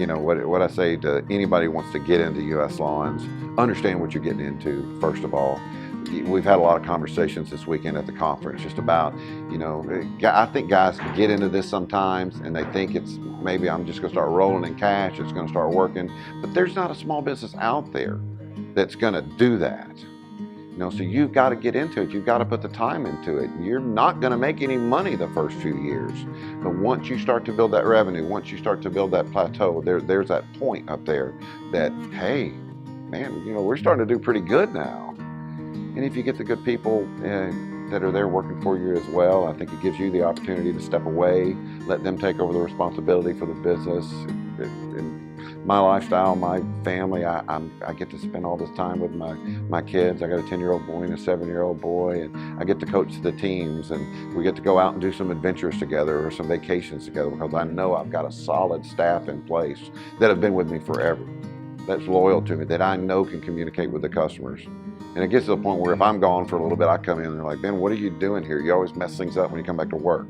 you know, what I say to anybody who wants to get into U.S. Lawns, understand what you're getting into, first of all. We've had a lot of conversations this weekend at the conference just about, you know, I think guys get into this sometimes and they think it's maybe I'm just going to start rolling in cash, it's going to start working. But there's not a small business out there that's going to do that. You know, so you've got to get into it. You've got to put the time into it. You're not going to make any money the first few years. But once you start to build that revenue, once you start to build that plateau, there's that point up there that, hey, man, you know, we're starting to do pretty good now. And if you get the good people that are there working for you as well, I think it gives you the opportunity to step away, let them take over the responsibility for the business. In my lifestyle, my family, I get to spend all this time with my kids. I got a 10-year-old boy and a 7-year-old boy, and I get to coach the teams, and we get to go out and do some adventures together or some vacations together because I know I've got a solid staff in place that have been with me forever, that's loyal to me, that I know can communicate with the customers. And it gets to the point where if I'm gone for a little bit, I come in and they're like, Ben, what are you doing here? You always mess things up when you come back to work.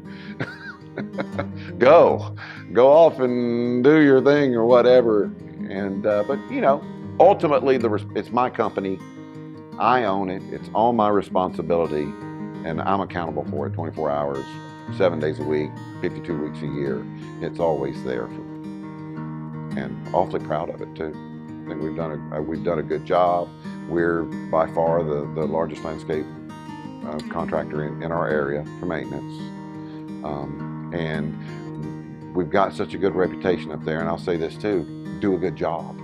Go off and do your thing or whatever. And but you know, ultimately it's my company. I own it. It's all my responsibility, and I'm accountable for it 24 hours, 7 days a week, 52 weeks a year. It's always there for me, and awfully proud of it too. I think we've done a good job. We're by far the largest landscape contractor in our area for maintenance. And we've got such a good reputation up there, and I'll say this too, do a good job.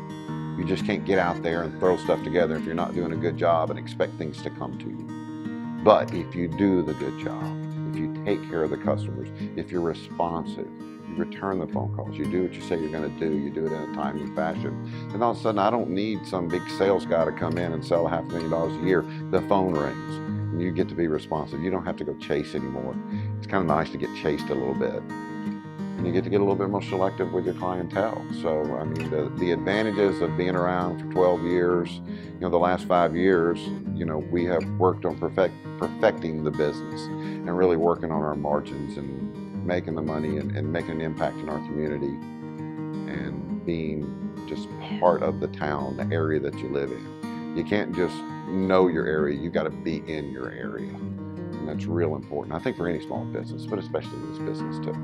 You just can't get out there and throw stuff together if you're not doing a good job and expect things to come to you. But if you do the good job, if you take care of the customers, if you're responsive, you return the phone calls, you do what you say you're going to do, you do it in a timely fashion, and all of a sudden I don't need some big sales guy to come in and sell $500,000 a year. The phone rings and you get to be responsive. You don't have to go chase anymore. It's kind of nice to get chased a little bit, and you get to get a little bit more selective with your clientele. So I mean, the advantages of being around for 12 years, you know, the last 5 years, you know, we have worked on perfecting the business and really working on our margins and making the money and making an impact in our community and being just part of the town, the area that you live in. You can't just know your area, you got to be in your area. And that's real important, I think, for any small business, but especially this business too.